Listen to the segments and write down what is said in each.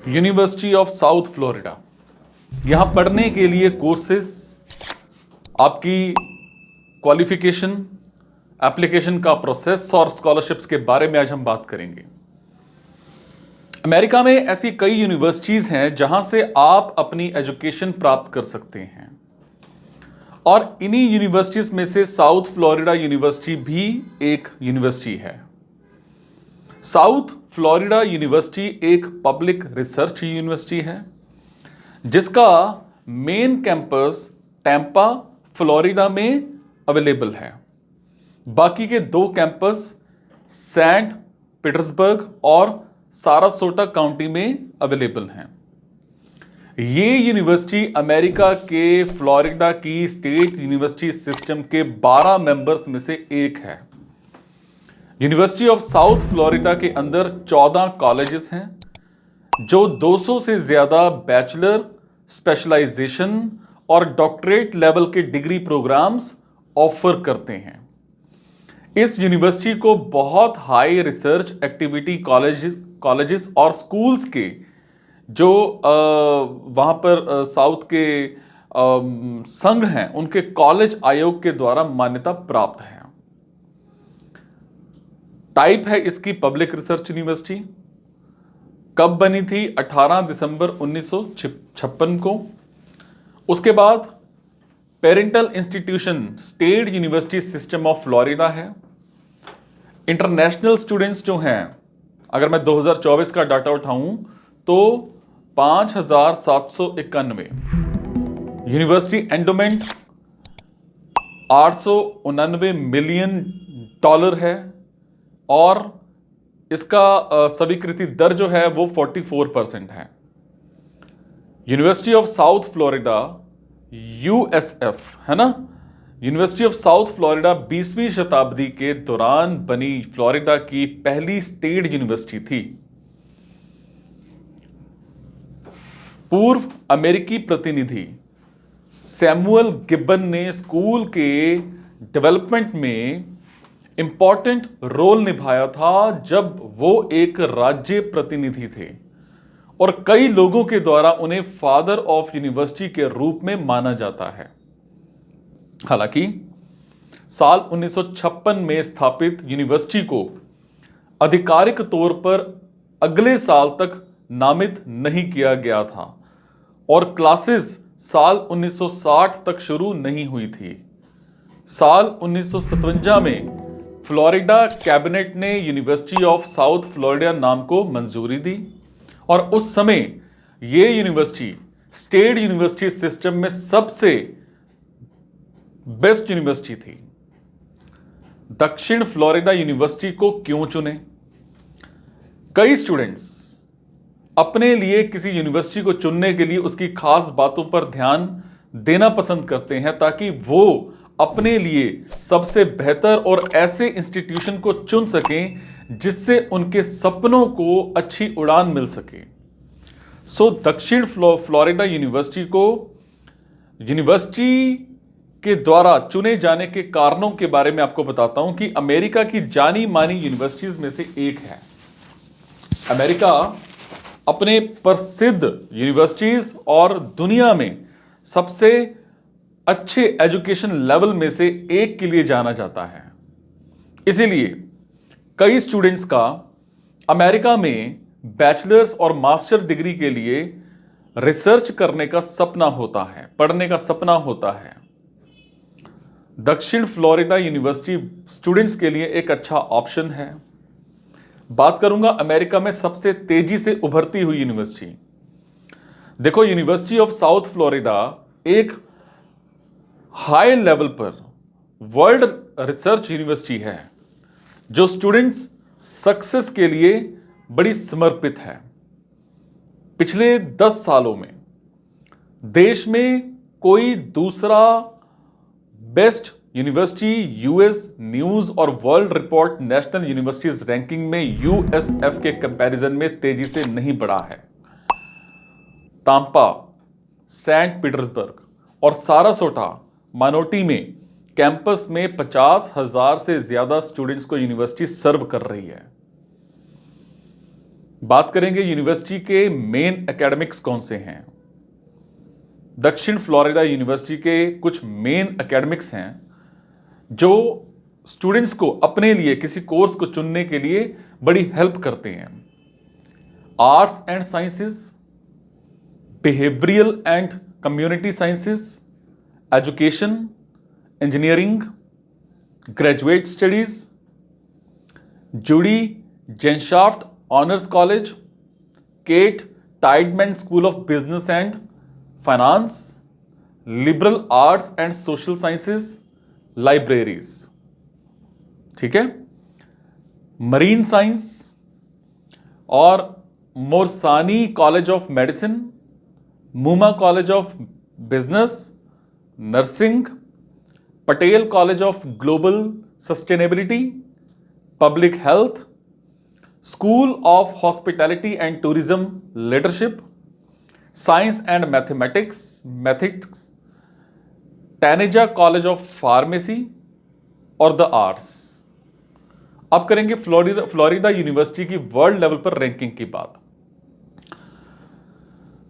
University of south Florida, यहां पढ़ने के लिए कोर्सेस, आपकी क्वालिफिकेशन, एप्लीकेशन का प्रोसेस और स्कॉलरशिप्स के बारे में आज हम बात करेंगे। अमेरिका में ऐसी कई यूनिवर्सिटीज हैं जहां से आप अपनी एजुकेशन प्राप्त कर सकते हैं और इन्हीं यूनिवर्सिटीज में से साउथ फ्लोरिडा यूनिवर्सिटी भी एक यूनिवर्सिटी है। साउथ फ्लोरिडा यूनिवर्सिटी एक पब्लिक रिसर्च यूनिवर्सिटी है जिसका मेन कैंपस टैंपा फ्लोरिडा में अवेलेबल है। बाकी के दो कैंपस सेंट पीटर्सबर्ग और सारासोटा काउंटी में अवेलेबल हैं। ये यूनिवर्सिटी अमेरिका के फ्लोरिडा की स्टेट यूनिवर्सिटी सिस्टम के 12 मेंबर्स में से एक है। यूनिवर्सिटी ऑफ साउथ फ्लोरिडा के अंदर 14 कॉलेजेस हैं जो 200 से ज्यादा बैचलर, स्पेशलाइजेशन और डॉक्टरेट लेवल के डिग्री प्रोग्राम्स ऑफर करते हैं। इस यूनिवर्सिटी को बहुत हाई रिसर्च एक्टिविटी कॉलेजेस और स्कूल्स के जो वहां पर साउथ के संघ हैं उनके कॉलेज आयोग के द्वारा मान्यता प्राप्त है। टाइप है इसकी पब्लिक रिसर्च यूनिवर्सिटी। कब बनी थी? 18 दिसंबर 1956 को। उसके बाद parental institution state university system of Florida है। इंटरनेशनल स्टूडेंट्स जो हैं, अगर मैं 2024 का डाटा उठाऊं तो 5791। यूनिवर्सिटी एंडोमेंट $899 मिलियन है और इसका स्वीकृति दर जो है वो 44% है। University of south Florida USF है ना। यूनिवर्सिटी ऑफ साउथ फ्लोरिडा 20वीं शताब्दी के दौरान बनी फ्लोरिडा की पहली स्टेट यूनिवर्सिटी थी। पूर्व अमेरिकी प्रतिनिधि सैमुअल गिब्बन ने स्कूल के डेवलपमेंट में इंपॉर्टेंट रोल निभाया था जब वो एक राज्य प्रतिनिधि थे और कई लोगों के द्वारा उन्हें फादर ऑफ यूनिवर्सिटी के रूप में माना जाता है। हालांकि साल 1956 में स्थापित यूनिवर्सिटी को आधिकारिक तौर पर अगले साल तक नामित नहीं किया गया था और क्लासेस साल 1960 तक शुरू नहीं हुई थी। साल 1957 में फ्लोरिडा कैबिनेट ने यूनिवर्सिटी ऑफ साउथ फ्लोरिडा नाम को मंजूरी दी और उस समय यह यूनिवर्सिटी स्टेट यूनिवर्सिटी सिस्टम में सबसे बेस्ट यूनिवर्सिटी थी। दक्षिण फ्लोरिडा यूनिवर्सिटी को क्यों चुने? कई स्टूडेंट्स अपने लिए किसी यूनिवर्सिटी को चुनने के लिए उसकी खास बातों पर ध्यान देना पसंद करते हैं ताकि वो अपने लिए सबसे बेहतर और ऐसे इंस्टीट्यूशन को चुन सकें जिससे उनके सपनों को अच्छी उड़ान मिल सके। सो दक्षिण फ्लोरिडा यूनिवर्सिटी को यूनिवर्सिटी के द्वारा चुने जाने के कारणों के बारे में आपको बताता हूं कि अमेरिका की जानी मानी यूनिवर्सिटीज में से एक है। अमेरिका अपने प्रसिद्ध यूनिवर्सिटीज और दुनिया में सबसे अच्छे एजुकेशन लेवल में से एक के लिए जाना जाता है। इसीलिए कई स्टूडेंट्स का अमेरिका में बैचलर्स और मास्टर डिग्री के लिए रिसर्च करने का सपना होता है, पढ़ने का सपना होता है। दक्षिण फ्लोरिडा यूनिवर्सिटी स्टूडेंट्स के लिए एक अच्छा ऑप्शन है। बात करूंगा अमेरिका में सबसे तेजी से उभरती हुई यूनिवर्सिटी। देखो, यूनिवर्सिटी ऑफ साउथ फ्लोरिडा एक हाई लेवल पर वर्ल्ड रिसर्च यूनिवर्सिटी है जो स्टूडेंट्स सक्सेस के लिए बड़ी समर्पित है। पिछले 10 सालों में देश में कोई दूसरा बेस्ट यूनिवर्सिटी यूएस न्यूज और world report national universities ranking में यूएसएफ के कंपैरिजन में तेजी से नहीं बढ़ा है। तांपा, सेंट पीटर्सबर्ग और सारासोटा मानोटी में कैंपस में 50,000 से ज्यादा स्टूडेंट्स को यूनिवर्सिटी सर्व कर रही है। बात करेंगे यूनिवर्सिटी के मेन एकेडमिक्स कौन से हैं। दक्षिण फ्लोरिडा यूनिवर्सिटी के कुछ मेन एकेडमिक्स हैं जो स्टूडेंट्स को अपने लिए किसी कोर्स को चुनने के लिए बड़ी हेल्प करते हैं। Arts and sciences, behavioural and community sciences, education, engineering, graduate studies, Judy Genshaft honours college, Kate Tiedeman school of business and finance, liberal arts and social sciences, libraries. ठीक है। मरीन साइंस और Morsani college of medicine, Muma college of business, nursing, Patel college of global sustainability, public health, school of hospitality and tourism leadership, science and mathematics, Taneja college of pharmacy और the arts. अब करेंगे Florida university की world level पर ranking की बात।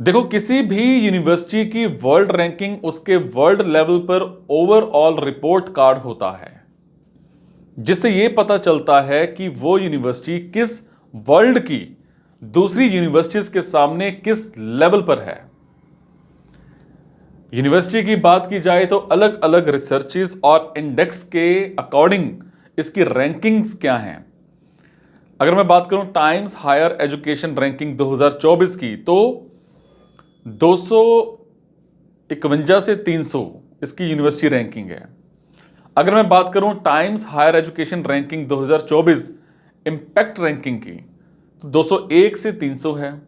देखो, किसी भी यूनिवर्सिटी की वर्ल्ड रैंकिंग उसके वर्ल्ड लेवल पर ओवरऑल रिपोर्ट कार्ड होता है, जिससे यह पता चलता है कि वो यूनिवर्सिटी किस वर्ल्ड की दूसरी यूनिवर्सिटीज के सामने किस लेवल पर है। यूनिवर्सिटी की बात की जाए तो अलग अलग रिसर्चेस और इंडेक्स के अकॉर्डिंग इसकी रैंकिंग्स क्या हैं। अगर मैं बात करूं टाइम्स हायर एजुकेशन रैंकिंग 2024 की, तो 251 से 300 इसकी यूनिवर्सिटी रैंकिंग है। अगर मैं बात करूं Times higher education ranking 2024 impact ranking की, तो 201 से 300 है।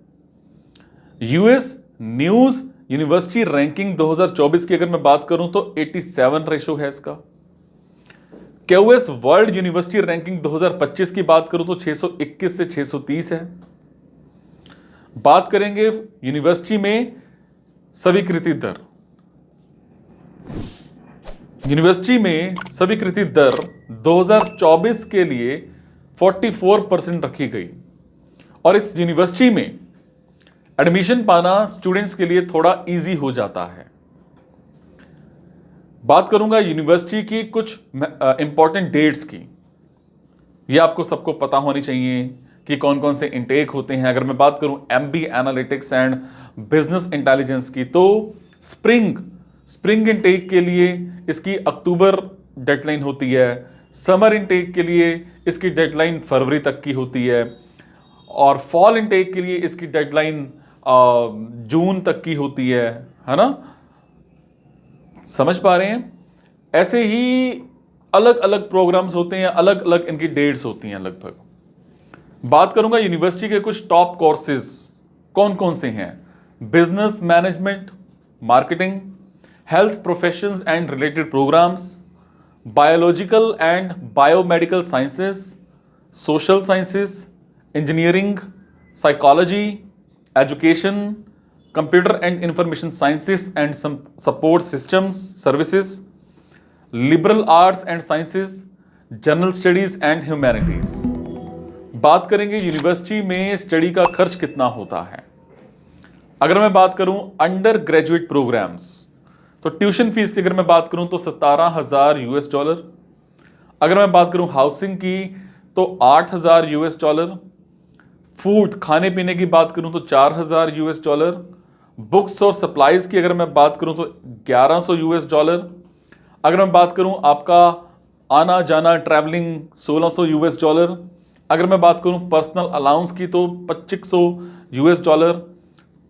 यूएस न्यूज यूनिवर्सिटी रैंकिंग 2024 की अगर मैं बात करूं तो 87 रेशो है इसका। क्यूएस वर्ल्ड यूनिवर्सिटी रैंकिंग 2025 की बात करूं तो 621 से 630 है। बात करेंगे यूनिवर्सिटी में स्वीकृति दर। यूनिवर्सिटी में स्वीकृति दर 2024 के लिए 44% रखी गई और इस यूनिवर्सिटी में एडमिशन पाना स्टूडेंट्स के लिए थोड़ा इजी हो जाता है। बात करूंगा यूनिवर्सिटी की कुछ इंपॉर्टेंट डेट्स की। ये आपको सबको पता होनी चाहिए कि कौन कौन से इंटेक होते हैं। अगर मैं बात करूं MB analytics and business intelligence की, तो स्प्रिंग इंटेक के लिए इसकी अक्टूबर डेडलाइन होती है। समर इंटेक के लिए इसकी डेडलाइन फरवरी तक की होती है और फॉल इंटेक के लिए इसकी डेडलाइन जून तक की होती है ना। समझ पा रहे हैं? ऐसे ही अलग अलग प्रोग्राम्स होते हैं, अलग अलग इनकी डेट्स होती हैं लगभग। बात करूंगा यूनिवर्सिटी के कुछ टॉप कोर्सेज कौन कौन से हैं। Business management, marketing, health professions and related programs, biological and biomedical sciences, social sciences, engineering, psychology, education, computer and information sciences and support systems services, liberal arts and sciences, general studies and humanities. बात करेंगे university में study का खर्च कितना होता है। अगर मैं बात करूं अंडर ग्रेजुएट प्रोग्राम्स, तो ट्यूशन फीस की अगर मैं बात करूं तो $17,000। अगर मैं बात करूं हाउसिंग की तो $8,000। फूड खाने पीने की बात करूं तो $4,000। बुक्स और सप्लाईज की अगर मैं बात करूं तो $1,100। अगर मैं बात करूं आपका आना जाना ट्रैवलिंग $1,600। अगर मैं बात करूं पर्सनल अलाउंस की तो $2,500।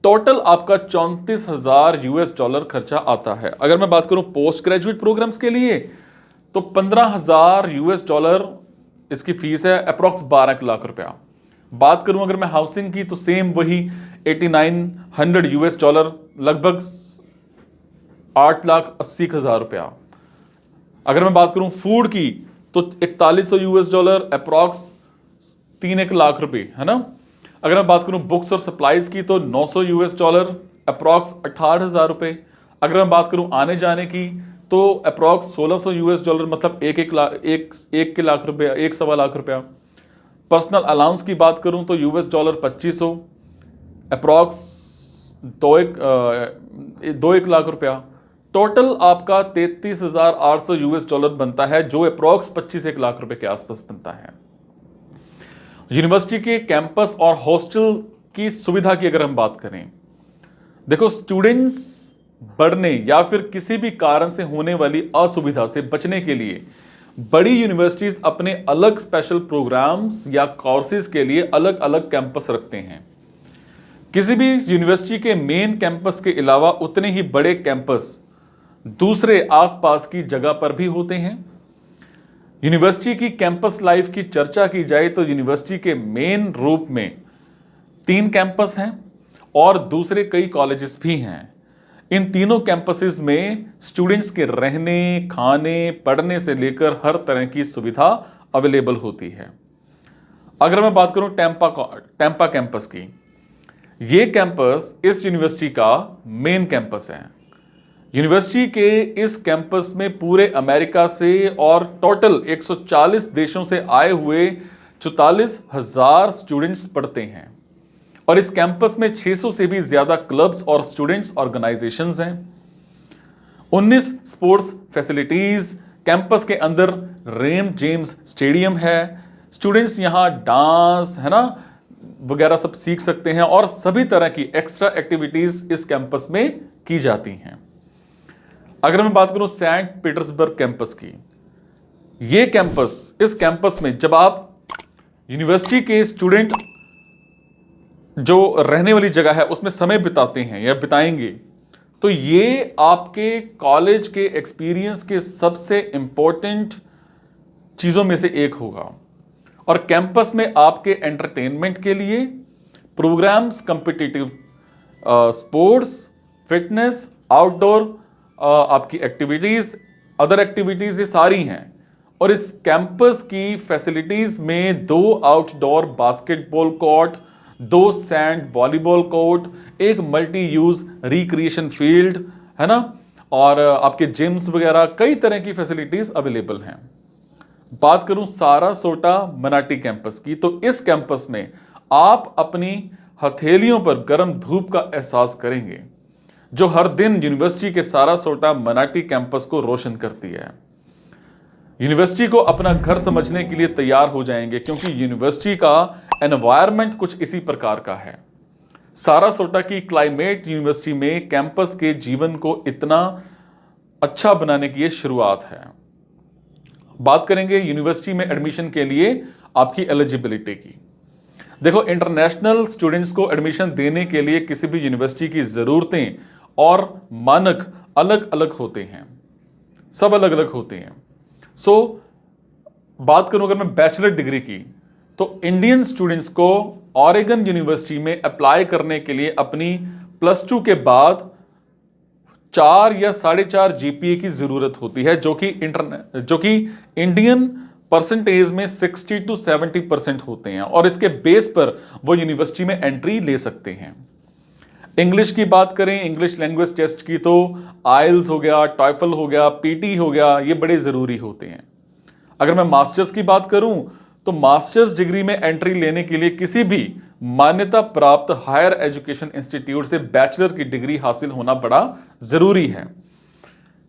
टोटल आपका $34,000 खर्चा आता है। अगर मैं बात करूं पोस्ट ग्रेजुएट प्रोग्राम्स के लिए तो $15,000 इसकी फीस है, अप्रॉक्स 12 लाख रुपया। बात करूं अगर मैं हाउसिंग की तो सेम वही $8,900, लगभग $8,80,000। अगर मैं बात करूं फूड की तो $4,100, अप्रॉक्स 3 लाख रुपए, है ना। अगर मैं बात करूं बुक्स और सप्लाईज की तो $900, अप्रॉक्स 18,000 रुपए। अगर मैं बात करूं आने जाने की तो अप्रॉक्स $1,600, मतलब 1 लाख रुपया, 1 सवा लाख रुपया। पर्सनल अलाउंस की बात करूं तो यूएस डॉलर 2500, अप्रॉक्स 2-1 लाख रुपया। टोटल आपका 33,800 यूएस डॉलर बनता है, जो अप्रॉक्स 25-1 लाख रुपए के आसपास बनता है। यूनिवर्सिटी के कैंपस और हॉस्टल की सुविधा की अगर हम बात करें, देखो स्टूडेंट्स बढ़ने या फिर किसी भी कारण से होने वाली असुविधा से बचने के लिए बड़ी यूनिवर्सिटीज अपने अलग स्पेशल प्रोग्राम्स या कोर्सेज के लिए अलग अलग कैंपस रखते हैं। किसी भी यूनिवर्सिटी के मेन कैंपस के अलावा उतने ही बड़े कैंपस दूसरे आसपास की जगह पर भी होते हैं। यूनिवर्सिटी की कैंपस लाइफ की चर्चा की जाए तो यूनिवर्सिटी के मेन रूप में 3 कैंपस हैं और दूसरे कई कॉलेजेस भी हैं। इन तीनों कैंपसेस में स्टूडेंट्स के रहने, खाने, पढ़ने से लेकर हर तरह की सुविधा अवेलेबल होती है। अगर मैं बात करूं टैंपा कैंपस की, यह कैंपस इस यूनिवर्सिटी का मेन कैंपस है। यूनिवर्सिटी के इस कैंपस में पूरे अमेरिका से और टोटल 140 देशों से आए हुए 44,000 स्टूडेंट्स पढ़ते हैं और इस कैंपस में 600 से भी ज्यादा क्लब्स और स्टूडेंट्स ऑर्गेनाइजेशंस हैं। 19 स्पोर्ट्स फैसिलिटीज, कैंपस के अंदर रेम जेम्स स्टेडियम है। स्टूडेंट्स यहां डांस है ना वगैरह सब सीख सकते हैं और सभी तरह की एक्स्ट्रा एक्टिविटीज इस कैंपस में की जाती हैं। अगर मैं बात करूं सेंट पीटर्सबर्ग कैंपस की, यह कैंपस, इस कैंपस में जब आप यूनिवर्सिटी के स्टूडेंट जो रहने वाली जगह है उसमें समय बिताते हैं या बिताएंगे, तो ये आपके कॉलेज के एक्सपीरियंस के सबसे इंपॉर्टेंट चीजों में से एक होगा। और कैंपस में आपके एंटरटेनमेंट के लिए programs, competitive sports, fitness, outdoor आपकी एक्टिविटीज, अदर एक्टिविटीज ये सारी हैं। और इस कैंपस की फैसिलिटीज में 2 outdoor basketball court, 2 sand volleyball court, एक मल्टी यूज रिक्रिएशन फील्ड है ना, और आपके जिम्स वगैरह कई तरह की फैसिलिटीज अवेलेबल हैं। बात करूं सारासोटा मनाटी कैंपस की, तो इस कैंपस में आप अपनी हथेलियों पर गर्म धूप का एहसास करेंगे, जो हर दिन यूनिवर्सिटी के सारासोटा मनाटी कैंपस को रोशन करती है। यूनिवर्सिटी को अपना घर समझने के लिए तैयार हो जाएंगे, क्योंकि यूनिवर्सिटी का एनवायरनमेंट कुछ इसी प्रकार का है। सारासोटा की क्लाइमेट यूनिवर्सिटी में कैंपस के जीवन को इतना अच्छा बनाने की यह शुरुआत है। बात करेंगे यूनिवर्सिटी में एडमिशन के लिए आपकी एलिजिबिलिटी की। देखो, इंटरनेशनल स्टूडेंट्स को एडमिशन देने के लिए किसी भी यूनिवर्सिटी की जरूरतें और मानक अलग अलग होते हैं, सब अलग अलग होते हैं। बात करूं अगर मैं बैचलर डिग्री की, तो इंडियन स्टूडेंट्स को ऑरेगन यूनिवर्सिटी में अप्लाई करने के लिए अपनी +2 के बाद 4 या 4.5 जीपीए की जरूरत होती है, जो कि इंडियन परसेंटेज में 60 to 70% होते हैं और इसके बेस पर वो यूनिवर्सिटी में एंट्री ले सकते हैं। इंग्लिश की बात करें, इंग्लिश लैंग्वेज टेस्ट की, तो आइल्स हो गया, टॉयफल हो गया, पीटी हो गया, ये बड़े जरूरी होते हैं। अगर मैं मास्टर्स की बात करूं, तो मास्टर्स डिग्री में एंट्री लेने के लिए किसी भी मान्यता प्राप्त हायर एजुकेशन इंस्टीट्यूट से बैचलर की डिग्री हासिल होना बड़ा जरूरी है।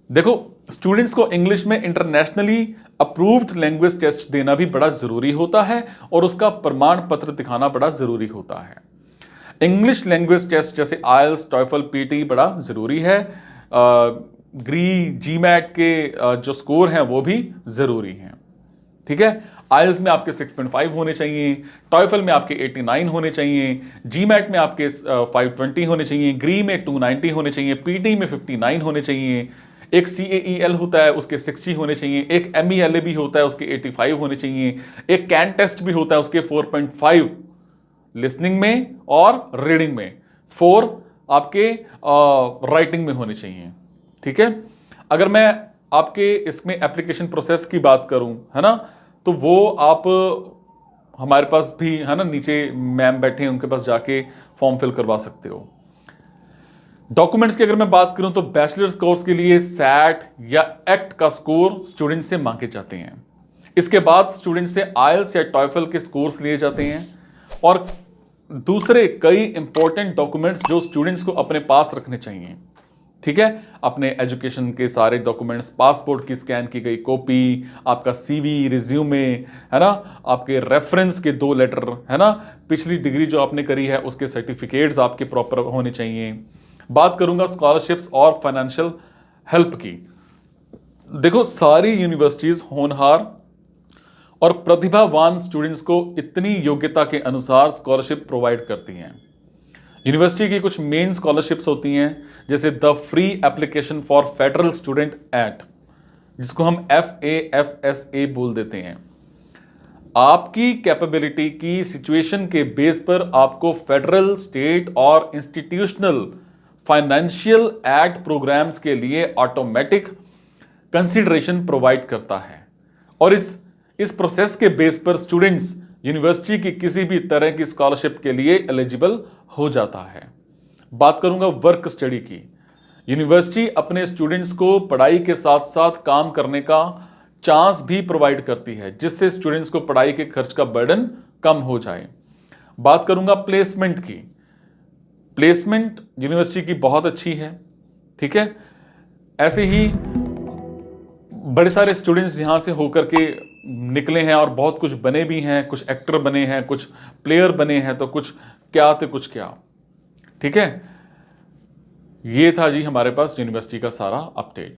देखो, स्टूडेंट्स को इंग्लिश में इंटरनेशनली अप्रूव्ड लैंग्वेज टेस्ट देना भी बड़ा जरूरी होता है और उसका प्रमाण पत्र दिखाना बड़ा जरूरी होता है। इंग्लिश लैंग्वेज टेस्ट जैसे आइल्स, टॉयफल, पीटी बड़ा जरूरी है। ग्री, जीमैट के जो स्कोर हैं वो भी जरूरी हैं। ठीक है, आइल्स में आपके 6.5 होने चाहिए, टॉयफल में आपके 89 होने चाहिए, जीमैट में आपके 520 होने चाहिए, ग्री में 290 होने चाहिए, पीटी में 59 होने चाहिए, एक CAEL होता है उसके 60 होने चाहिए, एक MELA भी होता है उसके 85 होने चाहिए, एक कैन टेस्ट भी होता है उसके 4.5 लिसनिंग में और रीडिंग में, 4 आपके राइटिंग में होने चाहिए। ठीक है, अगर मैं आपके इसमें एप्लीकेशन प्रोसेस की बात करूं, है ना, तो वो आप हमारे पास भी है ना, नीचे मैम बैठे हैं, उनके पास जाके फॉर्म फिल करवा सकते हो। डॉक्यूमेंट्स की अगर मैं बात करूं, तो बैचलर्स कोर्स के लिए सैट या एक्ट का स्कोर स्टूडेंट से मांगे जाते हैं। इसके बाद स्टूडेंट से आईएलटीएस या टॉयफल के स्कोर्स लिए जाते हैं और दूसरे कई इंपॉर्टेंट डॉक्यूमेंट्स जो स्टूडेंट्स को अपने पास रखने चाहिए। ठीक है, अपने एजुकेशन के सारे डॉक्यूमेंट्स, पासपोर्ट की स्कैन की गई कॉपी, आपका सीवी, रिज्यूमे, है ना, आपके रेफरेंस के 2 लेटर, है ना, पिछली डिग्री जो आपने करी है उसके सर्टिफिकेट्स आपके प्रॉपर होने चाहिए। बात करूंगा स्कॉलरशिप्स और फाइनेंशियल हेल्प की। देखो, सारी यूनिवर्सिटीज होनहार और प्रतिभावान स्टूडेंट्स को इतनी योग्यता के अनुसार स्कॉलरशिप प्रोवाइड करती हैं। यूनिवर्सिटी की कुछ मेन स्कॉलरशिप्स होती हैं, जैसे the free application for federal student act, जिसको हम FAFSA बोल देते हैं। आपकी कैपेबिलिटी की सिचुएशन के बेस पर आपको फेडरल, स्टेट और इंस्टीट्यूशनल फाइनेंशियल एक्ट प्रोग्राम्स के लिए ऑटोमेटिक कंसिडरेशन प्रोवाइड करता है और इस प्रोसेस के बेस पर स्टूडेंट्स यूनिवर्सिटी की किसी भी तरह की स्कॉलरशिप के लिए एलिजिबल हो जाता है। बात करूंगा वर्क स्टडी की। यूनिवर्सिटी अपने स्टूडेंट्स को पढ़ाई के साथ साथ काम करने का चांस भी प्रोवाइड करती है, जिससे स्टूडेंट्स को पढ़ाई के खर्च का बर्डन कम हो जाए। बात करूंगा प्लेसमेंट की। प्लेसमेंट यूनिवर्सिटी की बहुत अच्छी है। ठीक है, ऐसे ही बड़े सारे स्टूडेंट्स यहां से होकर के निकले हैं और बहुत कुछ बने भी हैं, कुछ एक्टर बने हैं, कुछ प्लेयर बने हैं, तो कुछ क्या तो कुछ क्या। ठीक है, ये था जी हमारे पास यूनिवर्सिटी का सारा अपडेट।